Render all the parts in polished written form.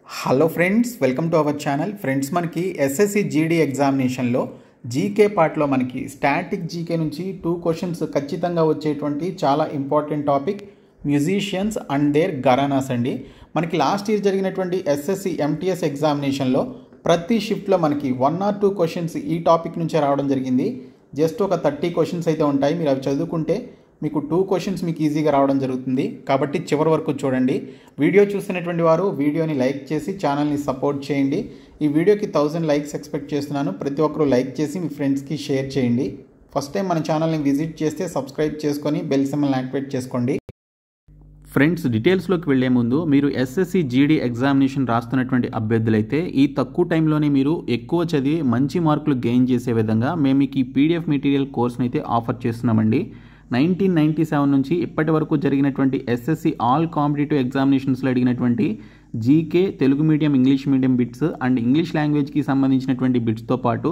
Hello friends, welcome to our channel. Friends, మనకి SSC GD ఎగ్జామినేషన్లో GK పార్ట్లో మనకి స్టాటిక్ జీకే నుంచి 2 క్వశ్చన్స్ ఖచ్చితంగా వచ్చేటువంటి చాలా important topic musicians and their gharanas అండి. మనకి లాస్ట్ ఇయర్ జరిగినటువంటి ఎస్ఎస్సి ఎంటీఎస్ ఎగ్జామినేషన్లో ప్రతి షిఫ్ట్లో మనకి 1 or 2 క్వశ్చన్స్ ఈ టాపిక్ నుంచే రావడం జరిగింది. జస్ట్ ఒక 30 క్వశ్చన్స్ అయితే ఉంటాయి. మీరు అవి చదువుకుంటే మీకు 2 క్వశ్చన్స్ మీకు ఈజీగా రావడం జరుగుతుంది. కాబట్టి చివరి వరకు చూడండి. వీడియో చూస్తున్నటువంటి వారు వీడియోని లైక్ చేసి ఛానల్ని సపోర్ట్ చేయండి. ఈ వీడియోకి 1000 లైక్స్ ఎక్స్పెక్ట్ చేస్తున్నాను. ప్రతి ఒక్కరూ లైక్ చేసి మీ ఫ్రెండ్స్కి షేర్ చేయండి. ఫస్ట్ టైం మన ఛానల్ని విజిట్ చేస్తే సబ్స్క్రైబ్ చేసుకొని బెల్ సింబల్ని యాక్టివేట్ చేసుకోండి. ఫ్రెండ్స్, డీటెయిల్స్లోకి వెళ్లే ముందు మీరు ఎస్ఎస్సి జీడీ ఎగ్జామినేషన్ రాస్తున్నటువంటి అభ్యర్థులైతే ఈ తక్కువ టైంలోనే మీరు ఎక్కువ చదివి మంచి మార్కులు గెయిన్ చేసే విధంగా మేము మీకు ఈ పీడిఎఫ్ మెటీరియల్ కోర్స్ని అయితే ఆఫర్ చేస్తున్నామండి. 1997 నుంచి ఇప్పటి వరకు జరిగినటువంటి ఎస్ఎస్సి ఆల్ కాంపిటేటివ్ ఎగ్జామినేషన్స్లో అడిగినటువంటి GK, Telugu medium, English medium bits and English లాంగ్వేజ్కి సంబంధించినటువంటి బిట్స్తో పాటు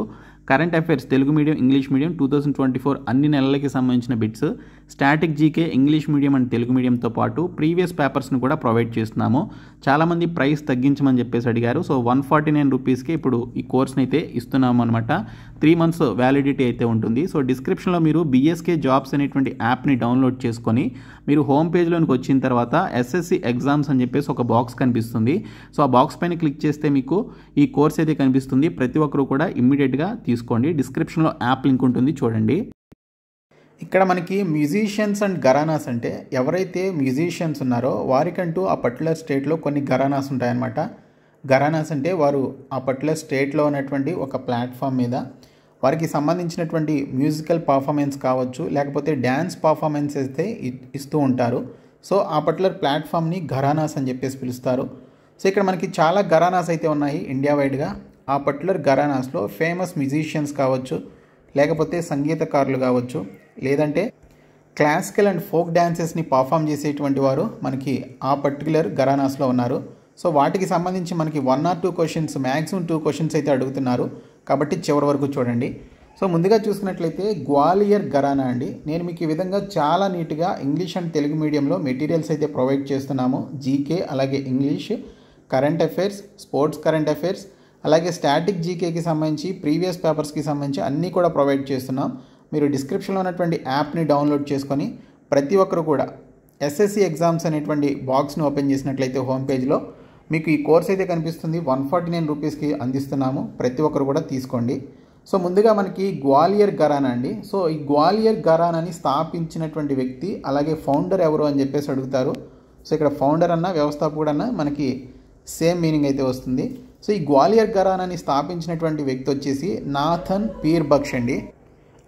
current affairs Telugu medium, English medium 2024 అన్ని నెలలకి సంబంధించిన bits, static GK, English medium and Telugu మీడియంతో పాటు ప్రీవియస్ పేపర్స్ని కూడా ప్రొవైడ్ చేస్తున్నాము. చాలామంది ప్రైస్ తగ్గించమని చెప్పేసి అడిగారు. సో 149 రూపీస్కి ఇప్పుడు ఈ కోర్స్ని అయితే ఇస్తున్నాము అనమాట. 3 months వ్యాలిడిటీ అయితే ఉంటుంది. సో డిస్క్రిప్షన్లో మీరు బిఎస్కే జాబ్స్ అనేటువంటి యాప్ని డౌన్లోడ్ చేసుకొని మీరు హోమ్ పేజ్లోనికి వచ్చిన తర్వాత ఎస్ఎస్సి ఎగ్జామ్స్ అని చెప్పేసి ఒక బాక్స్ కనిపిస్తుంది. సో ఆ బాక్స్ పైన క్లిక్ చేస్తే మీకు ఈ కోర్స్ అయితే కనిపిస్తుంది. ప్రతి ఒక్కరు కూడా ఇమ్మీడియట్గా తీసుకోండి. డిస్క్రిప్షన్లో యాప్ లింక్ ఉంటుంది, చూడండి. ఇక్కడ మనకి మ్యూజిషియన్స్ అండ్ ఘరానాస్ అంటే ఎవరైతే మ్యూజిషియన్స్ ఉన్నారో వారికంటూ ఆ పర్టికులర్ స్టేట్లో కొన్ని ఘరానాస్ ఉంటాయన్నమాట. ఘరానాస్ అంటే వారు ఆ పర్టికులర్ స్టేట్లో ఉన్నటువంటి ఒక ప్లాట్ఫామ్ మీద వారికి సంబంధించినటువంటి మ్యూజికల్ పర్ఫార్మెన్స్ కావచ్చు, లేకపోతే డ్యాన్స్ పర్ఫార్మెన్స్ అయితే ఇస్తూ ఉంటారు. సో ఆ పర్టికులర్ ప్లాట్ఫామ్ని ఘరానాస్ అని చెప్పేసి పిలుస్తారు. సో ఇక్కడ మనకి చాలా ఘరానాస్ అయితే ఉన్నాయి ఇండియా వైడ్గా. ఆ పర్టికులర్ ఘరానాస్లో ఫేమస్ మ్యూజిషియన్స్ కావచ్చు, లేకపోతే సంగీతకారులు కావచ్చు, లేదంటే క్లాసికల్ అండ్ ఫోక్ డ్యాన్సెస్ని పర్ఫామ్ చేసేటువంటి వారు మనకి ఆ పర్టికులర్ ఘరానాస్లో ఉన్నారు. సో వాటికి సంబంధించి మనకి 1 or 2 క్వశ్చన్స్, మ్యాక్సిమం 2 క్వశ్చన్స్ అయితే అడుగుతున్నారు. కాబట్టి చివరి వరకు చూడండి. సో ముందుగా చూసుకున్నట్లయితే గ్వాలియర్ ఘరానా అండి. నేను మీకు ఈ విధంగా చాలా నీట్గా ఇంగ్లీష్ అండ్ తెలుగు మీడియంలో మెటీరియల్స్ అయితే ప్రొవైడ్ చేస్తున్నాము. జీకే, అలాగే English, current affairs, sports current affairs, అలాగే స్టాటిక్ జీకేకి సంబంధించి ప్రీవియస్ పేపర్స్కి సంబంధించి అన్నీ కూడా ప్రొవైడ్ చేస్తున్నాం. మీరు డిస్క్రిప్షన్లో ఉన్నటువంటి యాప్ని డౌన్లోడ్ చేసుకొని ప్రతి ఒక్కరు కూడా ఎస్ఎస్సి ఎగ్జామ్స్ అనేటువంటి బాక్స్ని ఓపెన్ చేసినట్లయితే హోమ్ పేజ్లో మీకు ఈ కోర్స్ అయితే కనిపిస్తుంది. 149 రూపీస్కి అందిస్తున్నాము. ప్రతి ఒక్కరు కూడా తీసుకోండి. సో ముందుగా మనకి గ్వాలియర్ ఘరానా అండి. సో ఈ గ్వాలియర్ ఘరానాని స్థాపించినటువంటి వ్యక్తి, అలాగే ఫౌండర్ ఎవరు అని చెప్పేసి అడుగుతారు. సో ఇక్కడ ఫౌండర్ అన్న, వ్యవస్థాపకుడు అన్న మనకి సేమ్ మీనింగ్ అయితే వస్తుంది. సో ఈ గ్వాలియర్ ఘరానాని స్థాపించినటువంటి వ్యక్తి వచ్చేసి నాథన్ పీర్ బక్ష్ అండి.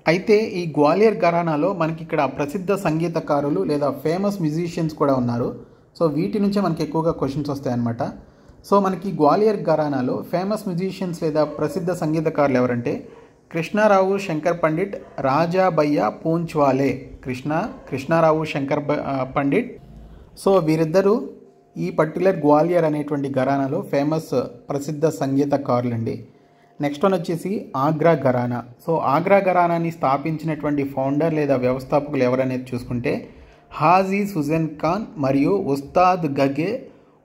అయితే ఈ గ్వాలియర్ ఘరానాలో మనకి ఇక్కడ ప్రసిద్ధ సంగీతకారులు లేదా ఫేమస్ మ్యూజిషియన్స్ కూడా ఉన్నారు. సో వీటి నుంచే మనకి ఎక్కువగా క్వశ్చన్స్ వస్తాయన్నమాట. సో మనకి గ్వాలియర్ ఘరానాలో ఫేమస్ మ్యూజిషియన్స్ లేదా ప్రసిద్ధ సంగీతకారులు ఎవరంటే కృష్ణారావు శంకర్ పండిట్, రాజా భయ్యా పూంచ్వాలే. కృష్ణారావు శంకర్ పండిట్. సో వీరిద్దరూ ఈ పర్టికులర్ గ్వాలియర్ అనేటువంటి ఘరానాలో ఫేమస్ ప్రసిద్ధ సంగీతకారులండి. నెక్స్ట్ వన్ వచ్చేసి ఆగ్రా ఘరానా. సో ఆగ్రా ఘరానాని స్థాపించినటువంటి ఫౌండర్ లేదా వ్యవస్థాపకులు ఎవరనేది చూసుకుంటే హాజీ సుజన్ ఖాన్ మరియు ఉస్తాద్ గగే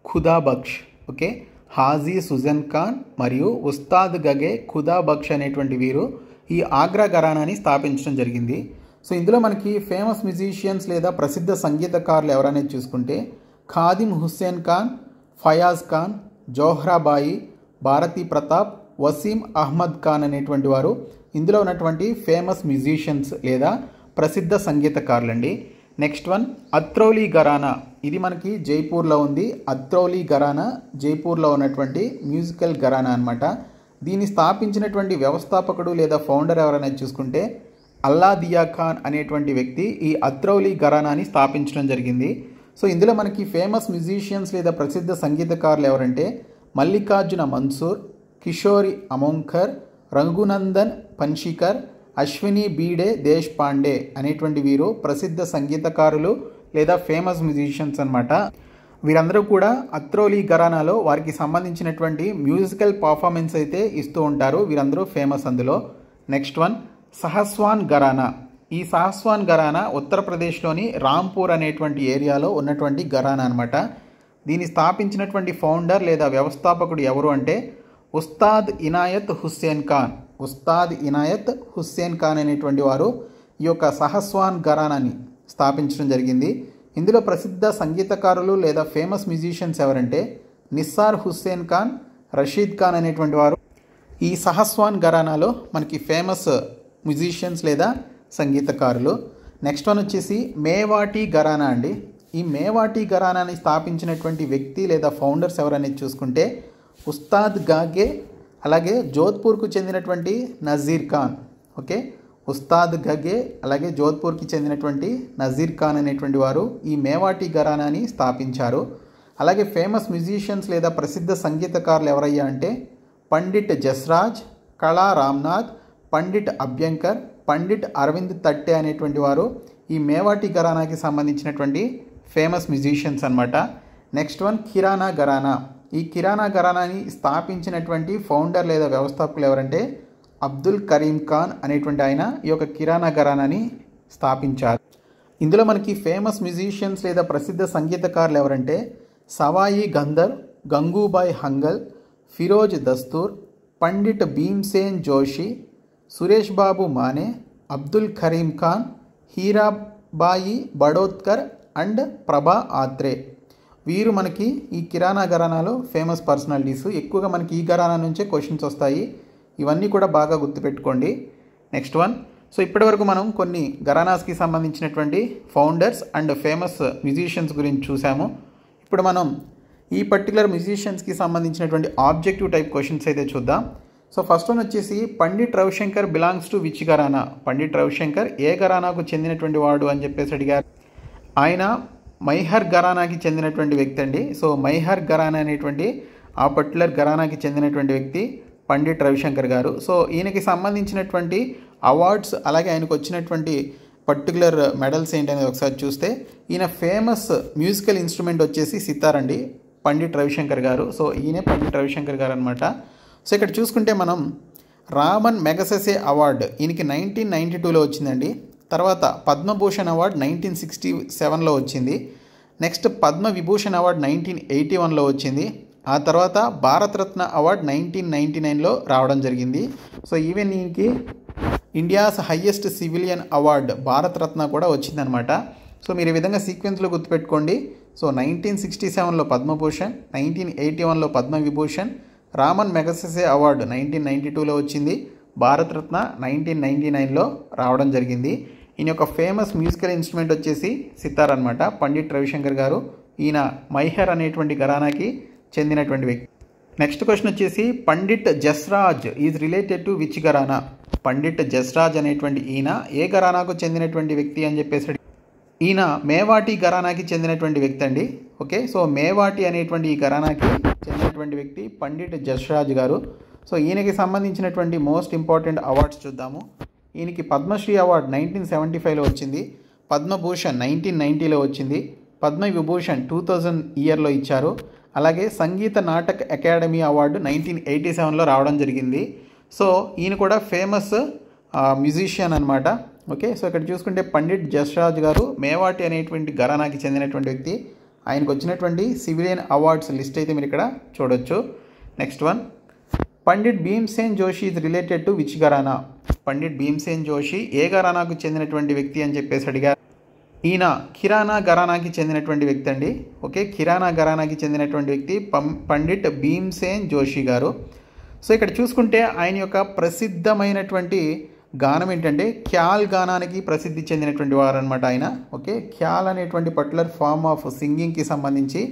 ఖుదా బక్ష్. ఓకే, హాజీ సుజన్ ఖాన్ మరియు ఉస్తాద్ గగే ఖుదా బక్ష్ అనేటువంటి వీరు ఈ ఆగ్రా ఘరానాని స్థాపించడం జరిగింది. సో ఇందులో మనకి ఫేమస్ మ్యూజిషియన్స్ లేదా ప్రసిద్ధ సంగీతకారులు ఎవరనేది చూసుకుంటే ఖాదిమ్ హుస్సేన్ ఖాన్, ఫయాజ్ ఖాన్, జోహ్రాబాయి, భారతీ ప్రతాప్, వసీం అహ్మద్ ఖాన్ అనేటువంటి వారు ఇందులో ఉన్నటువంటి ఫేమస్ మ్యూజిషియన్స్ లేదా ప్రసిద్ధ సంగీతకారులండి. నెక్స్ట్ వన్ అత్రౌలీ ఘరానా. ఇది మనకి జైపూర్లో ఉంది. అత్రౌలీ ఘరానా జైపూర్లో ఉన్నటువంటి మ్యూజికల్ ఘరానా అనమాట. దీన్ని స్థాపించినటువంటి వ్యవస్థాపకుడు లేదా ఫౌండర్ ఎవరనేది చూసుకుంటే అల్లాదియా ఖాన్ అనేటువంటి వ్యక్తి ఈ అత్రౌలీ ఘరానాని స్థాపించడం జరిగింది. సో ఇందులో మనకి ఫేమస్ మ్యూజిషియన్స్ లేదా ప్రసిద్ధ సంగీతకారులు ఎవరంటే మల్లికార్జున మన్సూర్, కిషోరి అమోంకర్, రఘునందన్ పన్షికర్, అశ్విని బీడే దేశ్ పాండే అనేటువంటి వీరు ప్రసిద్ధ సంగీతకారులు లేదా ఫేమస్ మ్యూజిషియన్స్ అనమాట. వీరందరూ కూడా అత్రౌలీ ఘరానాలో వారికి సంబంధించినటువంటి మ్యూజికల్ పర్ఫార్మెన్స్ అయితే ఇస్తూ ఉంటారు. వీరందరూ ఫేమస్ అందులో. నెక్స్ట్ వన్ సహస్వాన్ ఘరానా. ఈ సహస్వాన్ ఘరానా ఉత్తరప్రదేశ్లోని రాంపూర్ అనేటువంటి ఏరియాలో ఉన్నటువంటి ఘరానా అనమాట. దీన్ని స్థాపించినటువంటి ఫౌండర్ లేదా వ్యవస్థాపకుడు ఎవరు అంటే ఉస్తాద్ ఇనాయత్ హుస్సేన్ ఖాన్. ఉస్తాద్ ఇనాయత్ హుస్సేన్ ఖాన్ అనేటువంటి వారు ఈ యొక్క సహస్వాన్ ఘరానాని స్థాపించడం జరిగింది. ఇందులో ప్రసిద్ధ సంగీతకారులు లేదా ఫేమస్ మ్యూజిషియన్స్ ఎవరంటే నిస్సార్ హుస్సేన్ ఖాన్, రషీద్ ఖాన్ అనేటువంటి వారు ఈ సహస్వాన్ ఘరానాలో మనకి ఫేమస్ మ్యూజిషియన్స్ లేదా సంగీతకారులు. నెక్స్ట్ వన్ వచ్చేసి మేవాటి ఘరానా అండి. ఈ మేవాటి ఘరానాని స్థాపించినటువంటి వ్యక్తి లేదా ఫౌండర్స్ ఎవరనేది చూసుకుంటే ఉస్తాద్ గాగే, అలాగే జోధ్పూర్కు చెందినటువంటి నజీర్ ఖాన్. ఓకే, ఉస్తాద్ గగే అలాగే జోధ్పూర్కి చెందినటువంటి నజీర్ ఖాన్ అనేటువంటి వారు ఈ మేవాటి ఘరానాని స్థాపించారు. అలాగే ఫేమస్ మ్యూజిషియన్స్ లేదా ప్రసిద్ధ సంగీతకారులు ఎవరయ్యా అంటే పండిట్ జస్రాజ్, కళా రామ్నాథ్, పండిట్ అభ్యంకర్, పండిట్ అరవింద్ తట్టే అనేటువంటి వారు ఈ మేవాటి ఘరానాకి సంబంధించినటువంటి ఫేమస్ మ్యూజిషియన్స్ అనమాట. నెక్స్ట్ వన్ కిరానా ఘరానా. ఈ కిరానా ఘరానాని స్థాపించినటువంటి ఫౌండర్ లేదా వ్యవస్థాపకులు ఎవరంటే అబ్దుల్ కరీం ఖాన్ అనేటువంటి ఆయన ఈ యొక్క కిరానా ఘరానాని స్థాపించారు. ఇందులో మనకి ఫేమస్ మ్యూజిషియన్స్ లేదా ప్రసిద్ధ సంగీతకారులు ఎవరంటే సవాయి గంధర్, గంగూబాయ్ హంగల్, ఫిరోజ్ దస్తూర్, పండిట్ భీమ్సేన్ జోషి, సురేష్ బాబు మానే, అబ్దుల్ కరీం ఖాన్, హీరాబాయి బడోత్కర్ అండ్ ప్రభా ఆత్రే. వీరు మనకి ఈ కిరానా ఘరానాలో ఫేమస్ పర్సనాలిటీస్. ఎక్కువగా మనకి ఈ ఘరానా నుంచే క్వశ్చన్స్ వస్తాయి. ఇవన్నీ కూడా బాగా గుర్తుపెట్టుకోండి. Next one. సో ఇప్పటివరకు మనం కొన్ని ఘరానాస్కి సంబంధించినటువంటి ఫౌండర్స్ అండ్ ఫేమస్ మ్యూజిషియన్స్ గురించి చూసాము. ఇప్పుడు మనం ఈ పర్టికులర్ మ్యూజిషియన్స్కి సంబంధించినటువంటి ఆబ్జెక్టివ్ టైప్ క్వశ్చన్స్ అయితే చూద్దాం. సో ఫస్ట్ వన్ వచ్చేసి Pandit Ravi Shankar belongs to which gharana. Pandit Ravi Shankar ఏ ఘరానాకు చెందినటువంటి వాడు అని చెప్పేసి అడిగారు. ఆయన మైహర్ ఘరానాకి చెందినటువంటి వ్యక్తి అండి. సో మైహర్ ఘరానా అనేటువంటి ఆ పర్టికులర్ ఘరానాకి చెందినటువంటి వ్యక్తి పండిట్ రవిశంకర్ గారు. సో ఈయనకి సంబంధించినటువంటి అవార్డ్స్ అలాగే ఆయనకు వచ్చినటువంటి పర్టికులర్ మెడల్స్ ఏంటనేది ఒకసారి చూస్తే ఈయన ఫేమస్ మ్యూజికల్ ఇన్స్ట్రుమెంట్ వచ్చేసి సితార్ అండి, పండిట్ రవిశంకర్ గారు. సో ఈయనే పండిట్ రవిశంకర్ గారు అనమాట. సో ఇక్కడ చూసుకుంటే మనం రామన్ మెగసెసే అవార్డు ఈయనకి 1992లో వచ్చిందండి. తర్వాత పద్మభూషణ్ అవార్డు 1967లో వచ్చింది. నెక్స్ట్ పద్మవిభూషణ్ అవార్డు 1981లో వచ్చింది. ఆ తర్వాత భారతరత్న అవార్డు 1999లో రావడం జరిగింది. సో ఈవెన్ ఈయనకి India's highest civilian award Bharat Ratna కూడా వచ్చిందనమాట. సో మీరు ఈ విధంగా సీక్వెన్స్లో గుర్తుపెట్టుకోండి. సో 1967లో పద్మభూషణ్, 1981లో పద్మవిభూషణ్, రామన్ మెగసెసే అవార్డు 1992లో వచ్చింది, భారతరత్న 1999లో రావడం జరిగింది. ఈయన యొక్క ఫేమస్ మ్యూజికల్ ఇన్స్ట్రుమెంట్ వచ్చేసి సితార్ అనమాట, పండిట్ రవిశంకర్ గారు. ఈయన మైహర్ అనేటువంటి ఘరానాకి చెందినటువంటి వ్యక్తి. నెక్స్ట్ క్వశ్చన్ వచ్చేసి Pandit Jasraj is related to which gharana. Pandit Jasraj అనేటువంటి ఈయన ఏ ఘరానాకు చెందినటువంటి వ్యక్తి అని చెప్పేసి ఈయన మేవాటి ఘరానాకి చెందినటువంటి వ్యక్తి అండి. ఓకే, సో మేవాటి అనేటువంటి ఈ ఘరానాకి చెందినటువంటి వ్యక్తి పండిట్ జస్రాజ్ గారు. సో ఈయనకి సంబంధించినటువంటి మోస్ట్ ఇంపార్టెంట్ అవార్డ్స్ చూద్దాము. ఈయనకి పద్మశ్రీ అవార్డు 1975లో వచ్చింది, పద్మభూషణ్ 1990లో వచ్చింది, పద్మవిభూషణ్ 2000 ఇయర్లో ఇచ్చారు. అలాగే సంగీత నాటక్ అకాడమీ అవార్డు 1987లో రావడం జరిగింది. సో ఈయన కూడా ఫేమస్ మ్యూజిషియన్ అనమాట. ఓకే, సో ఇక్కడ చూసుకుంటే పండిట్ జస్రాజ్ గారు మేవాటి అనేటువంటి ఘరానాకి చెందినటువంటి వ్యక్తి. ఆయనకు వచ్చినటువంటి సివిలియన్ అవార్డ్స్ లిస్ట్ అయితే మీరు ఇక్కడ చూడొచ్చు. Next one Pandit Bhimsen Joshi is related to which gharana. Pandit Bhimsen Joshi ఏ ఘరానాకు చెందినటువంటి వ్యక్తి అని చెప్పేసి అడిగారు. ఈయన కిరానా ఘరానాకి చెందినటువంటి వ్యక్తి అండి. ఓకే, కిరానా ఘరానాకి చెందినటువంటి వ్యక్తి పండిట్ భీమ్సేన్ జోషి గారు. సో ఇక్కడ చూసుకుంటే ఆయన యొక్క ప్రసిద్ధమైనటువంటి గానం ఏంటంటే ఖ్యాల్ గానానికి ప్రసిద్ధి చెందినటువంటి వారు అనమాట ఆయన. ఓకే, ఖ్యాల్ అనేటువంటి పర్టికులర్ ఫార్మ్ ఆఫ్ సింగింగ్కి సంబంధించి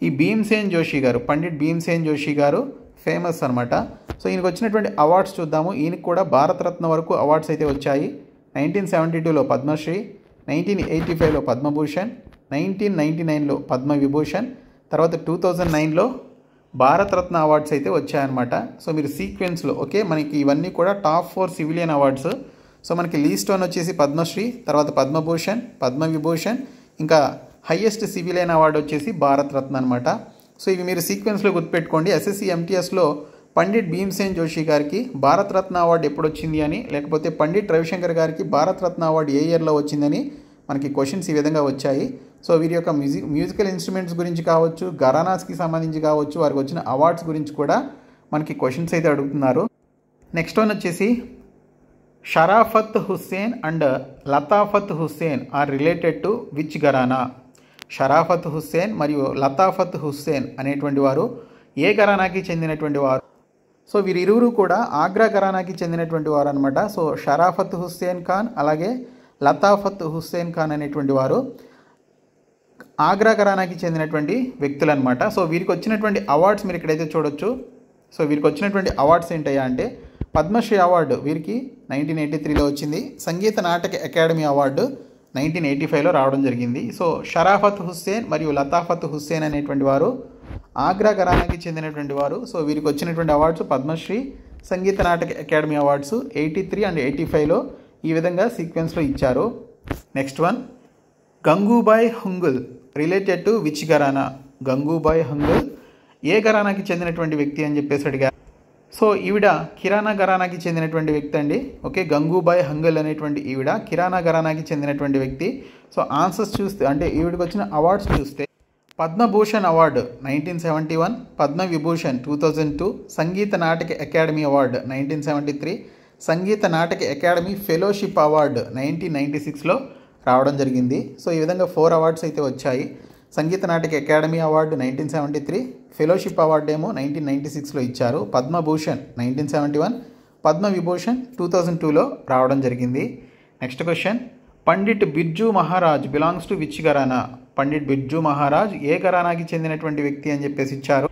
ఈ భీమ్సేన్ జోషి గారు, పండిట్ భీమ్సేన్ జోషి గారు ఫేమస్ అనమాట. సో ఈయనకు వచ్చినటువంటి అవార్డ్స్ చూద్దాము. ఈయనకు కూడా భారతరత్న వరకు అవార్డ్స్ అయితే వచ్చాయి. 1972లో పద్మశ్రీ, 1985లో పద్మభూషణ్, 1999లో పద్మవిభూషణ్, తర్వాత 2009లో భారతరత్న అవార్డ్స్ అయితే వచ్చాయన్నమాట. సో మీరు సీక్వెన్స్లో ఓకే మనకి ఇవన్నీ కూడా టాప్ 4 సివిలియన్ అవార్డ్స్. సో మనకి లీస్ట్ 1 వచ్చేసి పద్మశ్రీ, తర్వాత పద్మభూషణ్, పద్మవిభూషణ్, ఇంకా హయ్యెస్ట్ సివిలియన్ అవార్డు వచ్చేసి భారతరత్న అనమాట. సో ఇవి మీరు సీక్వెన్స్లో గుర్తుపెట్టుకోండి. ఎస్ఎస్సి ఎంటీఎస్లో పండిట్ భీమ్సేన్ జోషి గారికి భారతరత్న అవార్డు ఎప్పుడు వచ్చింది అని, లేకపోతే పండిట్ రవిశంకర్ గారికి భారతరత్న అవార్డు ఏ ఇయర్లో వచ్చిందని మనకి క్వశ్చన్స్ ఈ విధంగా వచ్చాయి. సో వీరి యొక్క మ్యూజికల్ ఇన్స్ట్రుమెంట్స్ గురించి కావచ్చు, ఘరానాస్కి సంబంధించి కావచ్చు, వారికి వచ్చిన అవార్డ్స్ గురించి కూడా మనకి క్వశ్చన్స్ అయితే అడుగుతున్నారు. నెక్స్ట్ వన్ వచ్చేసి Sharafat Hussain and Latafat Hussain are related to which gharana? Sharafat Hussain మరియు లతాఫత్ హుస్సేన్ అనేటువంటి వారు ఏ ఘరానాకి చెందినటువంటి వారు? సో వీరిరువురు కూడా ఆగ్రా ఘరానాకి చెందినటువంటి వారు అనమాట. సో షరాఫత్ హుస్సేన్ ఖాన్ అలాగే లతాఫత్ హుస్సేన్ ఖాన్ అనేటువంటి వారు ఆగ్రా ఘరానాకి చెందినటువంటి వ్యక్తులు అనమాట. సో వీరికి వచ్చినటువంటి అవార్డ్స్ మీరు ఇక్కడైతే చూడొచ్చు. సో వీరికి వచ్చినటువంటి అవార్డ్స్ ఏంటయ్యా అంటే పద్మశ్రీ అవార్డు వీరికి 1983లో వచ్చింది. సంగీత నాటక అకాడమీ అవార్డు 1985లో రావడం జరిగింది. సో షరాఫత్ హుస్సేన్ మరియు లతాఫత్ హుస్సేన్ అనేటువంటి వారు ఆగ్రా ఘరానాకి చెందినటువంటి వారు. సో వీరికి వచ్చినటువంటి awards Padmashri, Sangeet Natak academy awards 83 and 85లో ఈ విధంగా సీక్వెన్స్లో ఇచ్చారు. Next one Gangubai Hangal related to which gharana? Gangubai Hangal ఏ ఘరానాకి చెందినటువంటి వ్యక్తి అని చెప్పేసి అడిగారు. సో ఈవిడ కిరాణా ఘరానాకి చెందినటువంటి వ్యక్తి అండి. ఓకే, గంగూబాయ్ హంగల్ అనేటువంటి ఈవిడ కిరాణా ఘరానాకి చెందినటువంటి వ్యక్తి. సో ఆన్సర్స్ చూస్తే అంటే ఈవిడికి వచ్చిన అవార్డ్స్ చూస్తే Padma Bhushan award 1971, Padma Vibhushan 2002, Sangeet Natak academy award 1973, Sangeet Natak academy fellowship award 1996లో రావడం జరిగింది. సో ఈ విధంగా 4 అవార్డ్స్ అయితే వచ్చాయి. Sangeet Natak academy award 1973, fellowship award ఏమో 1996లో ఇచ్చారు. పద్మభూషణ్ 1971, పద్మవిభూషణ్ 2002లో రావడం జరిగింది. Next question Pandit Birju Maharaj belongs to which gharana? Pandit Birju Maharaj ఏ ఘరానాకి చెందినటువంటి వ్యక్తి అని చెప్పేసి ఇచ్చారు.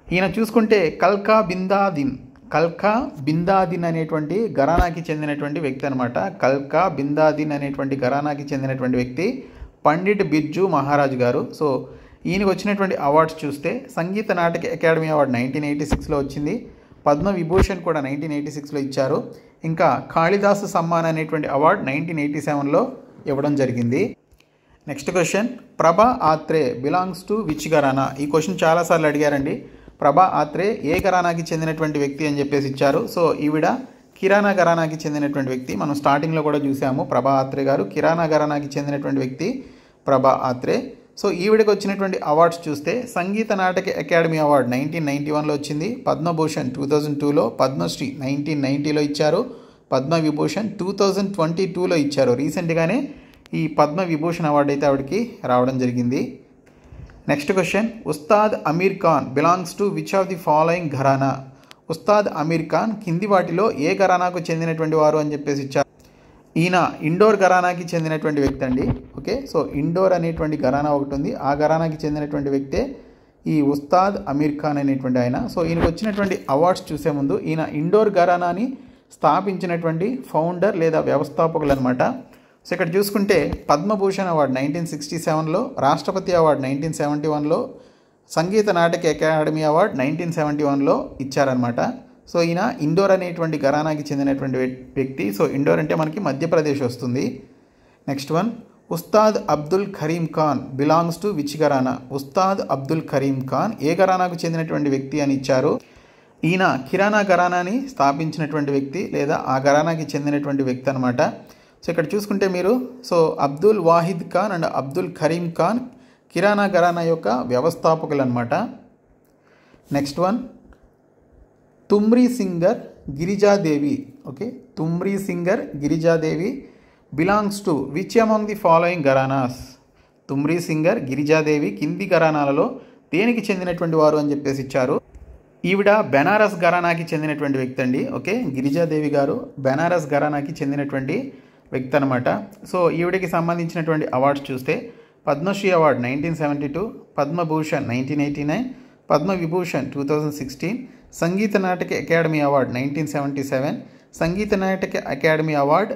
ఈయన చూసుకుంటే కల్కా బిందాదిన్ అనేటువంటి ఘరానాకి చెందినటువంటి వ్యక్తి అనమాట. కల్కా బిందాదిన్ అనేటువంటి ఘరానాకి చెందినటువంటి వ్యక్తి పండిట్ బిర్జూ మహారాజ్ గారు. సో ఈయనకు వచ్చినటువంటి అవార్డ్స్ చూస్తే సంగీత నాటక అకాడమీ అవార్డు 1986లో వచ్చింది. పద్మవిభూషణ్ కూడా 1986లో ఇచ్చారు. ఇంకా కాళిదాసు సమ్మాన్ అనేటువంటి అవార్డు 1987లో ఇవ్వడం జరిగింది. నెక్స్ట్ క్వశ్చన్ ప్రభా ఆత్రే బిలాంగ్స్ టు విచ్ ఘరానా? ఈ క్వశ్చన్ చాలాసార్లు అడిగారండి. ప్రభా ఆత్రే ఏ ఘరానాకి చెందినటువంటి వ్యక్తి అని చెప్పేసి ఇచ్చారు. సో ఈవిడ కిరాణా ఘరానాకి చెందినటువంటి వ్యక్తి. మనం స్టార్టింగ్లో కూడా చూసాము ప్రభా ఆత్రే గారు కిరాణా ఘరానాకి చెందినటువంటి వ్యక్తి ప్రభా ఆత్రే. సో ఈవిడకి వచ్చినటువంటి అవార్డ్స్ చూస్తే సంగీత నాటక అకాడమీ అవార్డు 1991లో వచ్చింది. పద్మభూషణ్ 2002లో, పద్మశ్రీ 1990లో ఇచ్చారు. పద్మవిభూషణ్ 2022లో ఇచ్చారు. రీసెంట్గానే ఈ పద్మవిభూషణ్ అవార్డు అయితే ఆవిడకి రావడం జరిగింది. Next question Ustad Amir Khan belongs to which of the following gharana? Ustad Amir Khan కింది వాటిలో ఏ ఘరానాకు చెందినటువంటి వారు అని చెప్పేసి ఇచ్చారు. ఈయన ఇండోర్ ఘరానాకి చెందినటువంటి వ్యక్తి అండి. ఓకే, సో ఇండోర్ అనేటువంటి ఘరానా ఒకటి ఉంది. ఆ ఘరానాకి చెందినటువంటి వ్యక్తే ఈ ఉస్తాద్ అమీర్ ఖాన్ అనేటువంటి ఆయన. సో ఈయనకు వచ్చినటువంటి అవార్డ్స్ చూసే ముందు ఈయన ఇండోర్ ఘరానాని స్థాపించినటువంటి ఫౌండర్ లేదా వ్యవస్థాపకులు అనమాట. సో ఇక్కడ చూసుకుంటే పద్మభూషణ్ అవార్డు 1967లో, రాష్ట్రపతి award 1971లో, Sangeet Natak academy award 1971లో ఇచ్చారనమాట. సో ఈయన ఇండోర్ అనేటువంటి ఘరానాకి చెందినటువంటి వ్యక్తి. సో ఇండోర్ అంటే మనకి మధ్యప్రదేశ్ వస్తుంది. Next one Ustad Abdul Karim Khan belongs to which gharana? Ustad Abdul Karim Khan ఏ ఘరానాకు చెందినటువంటి వ్యక్తి అని ఇచ్చారు. ఈయన కిరాణా ఘరానాని స్థాపించినటువంటి వ్యక్తి లేదా ఆ ఘరానాకి చెందినటువంటి వ్యక్తి అనమాట. సో ఇక్కడ చూసుకుంటే మీరు సో అబ్దుల్ వాహిద్ ఖాన్ అండ్ అబ్దుల్ కరీం ఖాన్ కిరాణా ఘరానా యొక్క వ్యవస్థాపకులు అనమాట. Next one thumri singer Girija Devi. Okay, thumri singer Girija Devi belongs to which among the following gharanas? Thumri singer Girija Devi కింది ఘరానాలలో దేనికి చెందినటువంటి వారు అని చెప్పేసి ఇచ్చారు. ఈవిడ బెనారస్ ఘరానాకి చెందినటువంటి వ్యక్తి అండి. ఓకే, గిరిజాదేవి గారు బెనారస్ ఘరానాకి చెందినటువంటి వ్యక్తి అనమాట. సో ఈవిడికి సంబంధించినటువంటి అవార్డ్స్ చూస్తే Padmashri award 1972, Padma Bhushan 1989, Padma Vibhushan 2016, Sangeet Natak academy award 1977, Sangeet Natak academy award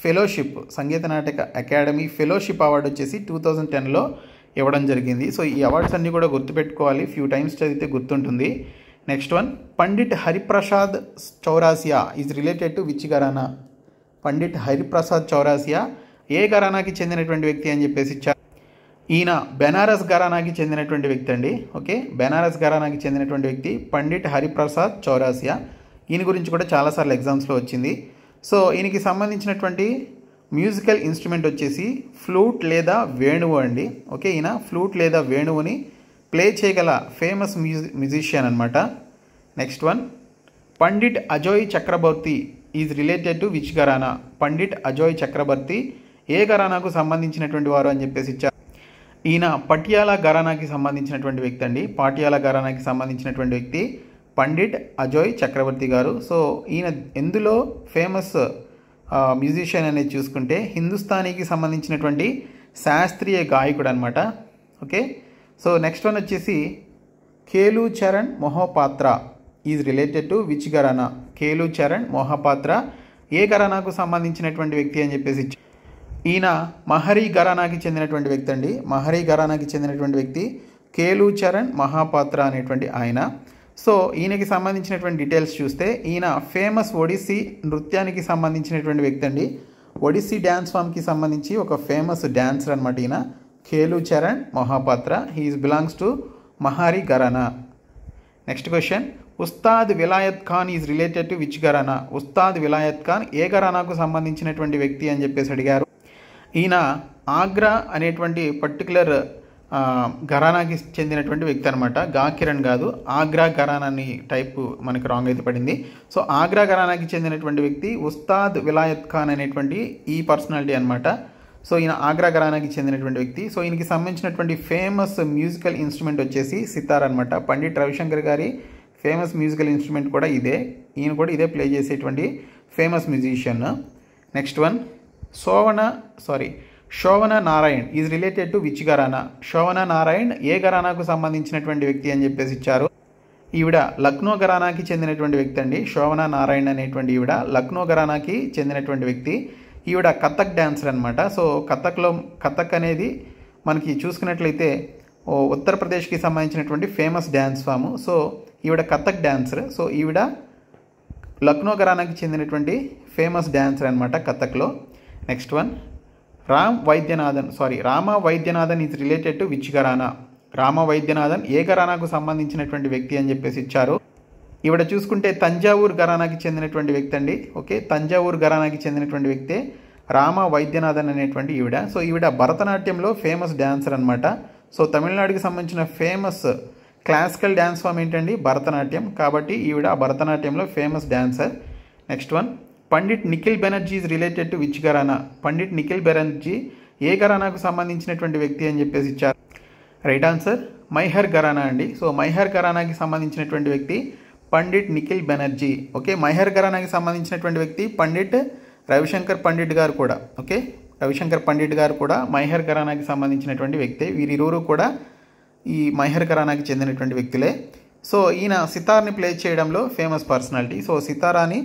fellowship, Sangeet Natak academy fellowship award వచ్చేసి 2010లో ఇవ్వడం జరిగింది. సో ఈ అవార్డ్స్ అన్నీ కూడా గుర్తుపెట్టుకోవాలి, ఫ్యూ టైమ్స్ చదివితే గుర్తుంటుంది. Next one Pandit Hariprasad Chaurasia is related to which gharana? Pandit Hariprasad Chaurasia ఏ ఘరానాకి చెందినటువంటి వ్యక్తి అని చెప్పేసి ఇచ్చారు. ఈయన బెనారస్ ఘరానాకి చెందినటువంటి వ్యక్తి అండి. ఓకే, బెనారస్ ఘరానాకి చెందినటువంటి వ్యక్తి పండిట్ హరిప్రసాద్ చౌరాసియా. ఈయన గురించి కూడా చాలాసార్లు ఎగ్జామ్స్లో వచ్చింది. సో ఈయనకి సంబంధించినటువంటి మ్యూజికల్ ఇన్స్ట్రుమెంట్ వచ్చేసి ఫ్లూట్ లేదా వేణువు అండి. ఓకే, ఈయన ఫ్లూట్ లేదా వేణువుని ప్లే చేయగల ఫేమస్ మ్యూజిషియన్ అనమాట. Next one, Pandit Ajoy Chakrabarty is related to which gharana? Pandit Ajoy Chakrabarty ఏ ఘరానాకు సంబంధించినటువంటి వారు అని చెప్పేసి ఇచ్చారు. ఈయన పటియాలా ఘరానాకి సంబంధించినటువంటి వ్యక్తి అండి. పాటియాలా ఘరానాకి సంబంధించినటువంటి వ్యక్తి పండిట్ అజోయ్ చక్రవర్తి గారు. సో ఈయన ఎందులో ఫేమస్ మ్యూజిషియన్ అనేది చూసుకుంటే హిందుస్థానీకి సంబంధించినటువంటి శాస్త్రీయ గాయకుడు అనమాట. ఓకే, సో నెక్స్ట్ వన్ వచ్చేసి Kelu Charan Mohapatra is related to which gharana? Kelu Charan Mohapatra ఏ ఘరానాకు సంబంధించినటువంటి వ్యక్తి అని చెప్పేసి ఈయన మహరీ ఘరానాకి చెందినటువంటి వ్యక్తి అండి. మహరీ ఘరానాకి చెందినటువంటి వ్యక్తి ఖేలు చరణ్ మహాపాత్ర అనేటువంటి ఆయన. సో ఈయనకి సంబంధించినటువంటి డీటెయిల్స్ చూస్తే ఈయన ఫేమస్ ఒడిస్సీ నృత్యానికి సంబంధించినటువంటి వ్యక్తి అండి. ఒడిస్సీ డ్యాన్స్ ఫామ్కి సంబంధించి ఒక ఫేమస్ డ్యాన్సర్ అనమాట ఈయన Kelu Charan Mahapatra. He is belongs to Mahari gharana. Next question, Ustad Vilayat Khan is related to which gharana? Ustad Vilayat Khan ఏ ఘరానాకు సంబంధించినటువంటి వ్యక్తి అని చెప్పేసి అడిగారు. ఈయన ఆగ్రా అనేటువంటి పర్టికులర్ ఘరానాకి చెందినటువంటి వ్యక్తి అనమాట. గాకిరణ్ కాదు, ఆగ్రా ఘరానాని టైపు మనకి రాంగ్ అయితే పడింది. సో ఆగ్రా ఘరానాకి చెందినటువంటి వ్యక్తి ఉస్తాద్ విలాయత్ ఖాన్ అనేటువంటి ఈ పర్సనాలిటీ అనమాట. సో ఈయన ఆగ్రా ఘరానాకి చెందినటువంటి వ్యక్తి. సో ఈయనకి సంబంధించినటువంటి ఫేమస్ మ్యూజికల్ ఇన్స్ట్రుమెంట్ వచ్చేసి సితార్ అనమాట. పండిట్ రవిశంకర్ గారి ఫేమస్ మ్యూజికల్ ఇన్స్ట్రుమెంట్ కూడా ఇదే. ఈయన కూడా ఇదే ప్లే చేసేటువంటి famous musician. Next one, Shovana Narayan is related to which gharana? Shovana Narayan ఏ ఘరానాకు సంబంధించినటువంటి వ్యక్తి అని చెప్పేసి ఇచ్చారు. ఈవిడ లక్నో ఘరానాకి చెందినటువంటి వ్యక్తి అండి. శోభన నారాయణ్ అనేటువంటి ఈవిడ లక్నో ఘరానాకి చెందినటువంటి వ్యక్తి. ఈవిడ కథక్ డ్యాన్సర్ అనమాట. సో కథక్ అనేది మనకి చూసుకున్నట్లయితే ఉత్తరప్రదేశ్కి సంబంధించినటువంటి ఫేమస్ డ్యాన్స్ ఫామ్. సో ఈవిడ కథక్ డాన్సర్. సో ఈవిడ లక్నో ఘరానాకి చెందినటువంటి ఫేమస్ డాన్సర్ అనమాట కథక్లో. Next one, Rama Vaidyanathan is related to which gharana? Rama Vaidyanathan ఏ ఘరానాకు సంబంధించినటువంటి వ్యక్తి అని చెప్పేసి ఇచ్చారు. ఈవిడ చూసుకుంటే తంజావూరు ఘరానాకి చెందినటువంటి వ్యక్తి అండి. ఓకే, తంజావూరు ఘరానాకి చెందినటువంటి వ్యక్తే రామ వైద్యనాథన్ అనేటువంటి ఈవిడ. సో ఈవిడ భరతనాట్యంలో ఫేమస్ డాన్సర్ అనమాట. సో తమిళనాడుకి సంబంధించిన ఫేమస్ క్లాసికల్ డ్యాన్స్ ఫామ్ ఏంటండి? భరతనాట్యం. కాబట్టి ఈవిడ భరతనాట్యంలో famous dancer. Next one, Pandit Nikhil Banerjee is related to which gharana? Pandit Nikhil Banerjee ఏ ఘరానాకు సంబంధించినటువంటి వ్యక్తి అని చెప్పేసి ఇచ్చారు. రైట్ ఆన్సర్ మైహర్ ఘరానా అండి. సో మైహర్ ఘరానాకి సంబంధించినటువంటి వ్యక్తి పండిట్ నిఖిల్ బెనర్జీ. ఓకే, మైహర్ ఘరానాకి సంబంధించినటువంటి వ్యక్తి పండిట్ రవిశంకర్ పండిట్ గారు కూడా. ఓకే, రవిశంకర్ పండిట్ గారు కూడా మైహర్ ఘరానాకి సంబంధించినటువంటి వ్యక్తి. వీరిరువురు కూడా ఈ మైహర్ ఘరానాకి చెందినటువంటి వ్యక్తులే. సో ఈయన సితార్ని ప్లే చేయడంలో ఫేమస్ పర్సనాలిటీ. సో సితారాని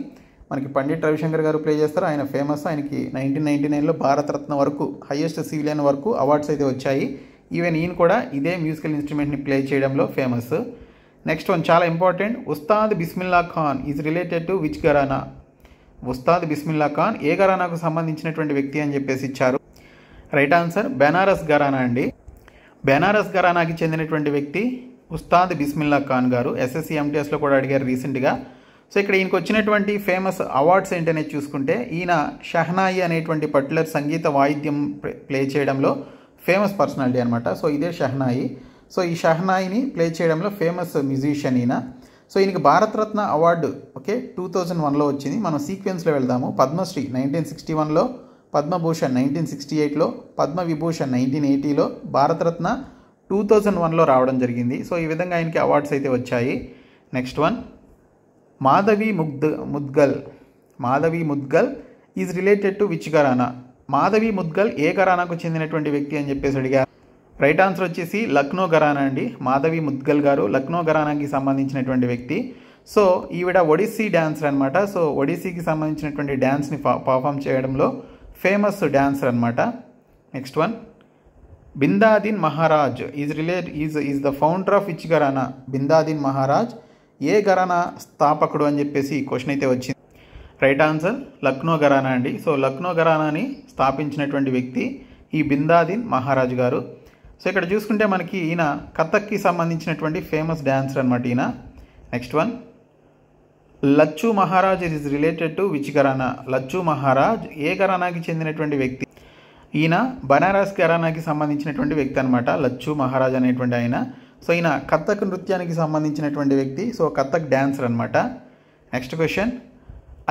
మనకి పండిట్ రవిశంకర్ గారు ప్లే చేస్తారు. ఆయన ఫేమస్. ఆయనకి 1999లో భారతరత్న వరకు హైయెస్ట్ సివిలియన్ వరకు అవార్డ్స్ అయితే వచ్చాయి. ఈవెన్ ఈయన కూడా ఇదే మ్యూజికల్ ఇన్స్ట్రుమెంట్ని ప్లే చేయడంలో ఫేమస్. నెక్స్ట్ వన్ చాలా important, Ustad Bismillah Khan is related to which gharana? Ustad Bismillah Khan ఏ ఘరానాకు సంబంధించినటువంటి వ్యక్తి అని చెప్పేసి ఇచ్చారు. రైట్ ఆన్సర్ బెనారస్ ఘరానా అండి. బెనారస్ ఘరానాకి చెందినటువంటి వ్యక్తి ఉస్తాద్ బిస్మిల్లా ఖాన్ గారు. ఎస్ఎస్సి ఎంటీఎస్లో కూడా అడిగారు రీసెంట్గా. సో ఇక్కడ ఈయనకు వచ్చినటువంటి ఫేమస్ అవార్డ్స్ ఏంటనేది చూసుకుంటే ఈయన షహనాయి అనేటువంటి పర్టికులర్ సంగీత వాయిద్యం ప్లే చేయడంలో ఫేమస్ పర్సనాలిటీ అనమాట. సో ఇదే షహనాయి. సో ఈ షహనాయిని ప్లే చేయడంలో ఫేమస్ మ్యూజిషియన్ ఈయన. సో ఈయనకి భారతరత్న అవార్డు 2001లో వచ్చింది. మనం సీక్వెన్స్లో వెళ్దాము. పద్మశ్రీ 1961లో, పద్మభూషణ్ 1968లో, పద్మవిభూషణ్ 1980లో, భారతరత్న 2001లో రావడం జరిగింది. సో ఈ విధంగా ఆయనకి అవార్డ్స్ అయితే వచ్చాయి. Next one, Madhavi Mudgal is related to which gharana? Madhavi Mudgal ఏ ఘరానాకు చెందినటువంటి వ్యక్తి అని చెప్పేసి అడిగారు. రైట్ ఆన్సర్ వచ్చేసి లక్నో ఘరానా అండి. మాధవి ముద్గల్ గారు లక్నో ఘరానాకి సంబంధించినటువంటి వ్యక్తి. సో ఈవిడ ఒడిస్సీ డాన్సర్ అనమాట. సో ఒడిస్సీకి సంబంధించినటువంటి డ్యాన్స్ని పర్ఫామ్ చేయడంలో ఫేమస్ డాన్సర్ అనమాట. Next one, Bindadin Maharaj is the founder of which gharana? Bindadin Maharaj ఏ ఘరానా స్థాపకుడు అని చెప్పేసి క్వశ్చన్ అయితే వచ్చింది. రైట్ ఆన్సర్ లక్నో ఘరానా అండి. సో లక్నో ఘరానాని స్థాపించినటువంటి వ్యక్తి ఈ బిందాదిన్ మహారాజ్ గారు. సో ఇక్కడ చూసుకుంటే మనకి ఈయన కథక్కి సంబంధించినటువంటి ఫేమస్ డాన్సర్ అనమాట ఈయన. Next one, Lacchu Maharaj is related to which gharana? Lacchu Maharaj ఏ ఘరానాకి చెందినటువంటి వ్యక్తి? ఈయన బనారస్ ఘరానాకి సంబంధించినటువంటి వ్యక్తి అనమాట, లచ్చు మహారాజ్ అనేటువంటి ఆయన. సో ఈయన కథక్ నృత్యానికి సంబంధించినటువంటి వ్యక్తి. సో కథక్ డ్యాన్సర్ అనమాట. Next question,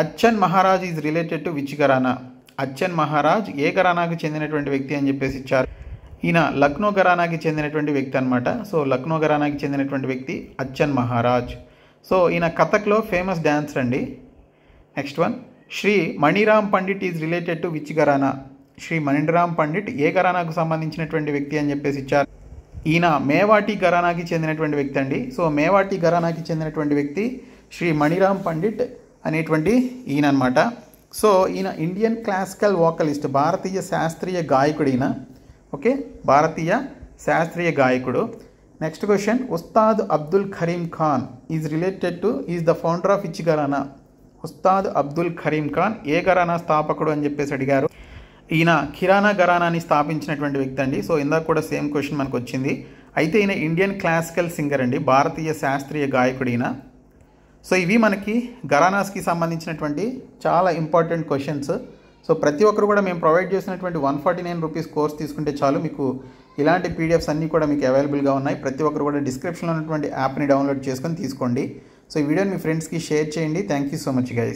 Achchan Maharaj is related to which gharana? Achchan Maharaj ఏ ఘరానాకి చెందినటువంటి వ్యక్తి అని చెప్పేసి ఇచ్చారు. ఈయన లక్నో ఘరానాకి చెందినటువంటి వ్యక్తి అనమాట. సో లక్నో ఘరానాకి చెందినటువంటి వ్యక్తి అచ్చన్ మహారాజ్. సో ఈయన కథక్లో ఫేమస్ డ్యాన్సర్ అండి. Next one, Shri Maniram Pandit is related to which gharana? Shri Maniram Pandit ఏ ఘరానాకు సంబంధించినటువంటి వ్యక్తి అని చెప్పేసి ఇచ్చారు. ఈయన మేవాటి ఘరానాకి చెందినటువంటి వ్యక్తి అండి. సో మేవాటి ఘరానాకి చెందినటువంటి వ్యక్తి శ్రీ మణిరామ్ పండిట్ అనేటువంటి ఈయన అనమాట. సో ఈయన ఇండియన్ క్లాసికల్ వోకలిస్ట్, భారతీయ శాస్త్రీయ గాయకుడు ఈయన. ఓకే, భారతీయ శాస్త్రీయ గాయకుడు. Next question, Ustad Abdul Karim Khan is related to is the founder of which gharana? Ustad Abdul Karim Khan ఏ ఘరానా స్థాపకుడు అని చెప్పేసి అడిగారు. ఈయన కిరాణా ఘరానాని స్థాపించినటువంటి వ్యక్తి అండి. సో ఇందాక కూడా సేమ్ క్వశ్చన్ మనకు వచ్చింది. అయితే ఈయన ఇండియన్ క్లాసికల్ సింగర్ అండి, భారతీయ శాస్త్రీయ గాయకుడు ఈయన. సో ఇవి మనకి ఘరానాస్కి సంబంధించినటువంటి చాలా ఇంపార్టెంట్ క్వశ్చన్స్. సో ప్రతి ఒక్కరు కూడా మేము ప్రొవైడ్ చేసినటువంటి 149 రూపీస్ కోర్స్ తీసుకుంటే చాలు, మీకు ఇలాంటి పీడిఎఫ్స్ అన్నీ కూడా మీకు అవైలబుల్గా ఉన్నాయి. ప్రతి ఒక్కరు కూడా డిస్క్రిప్షన్లో ఉన్నటువంటి యాప్ని డౌన్లోడ్ చేసుకొని తీసుకోండి. సో ఈ వీడియోని మీ ఫ్రెండ్స్కి షేర్ చేయండి. Thank you so much guys.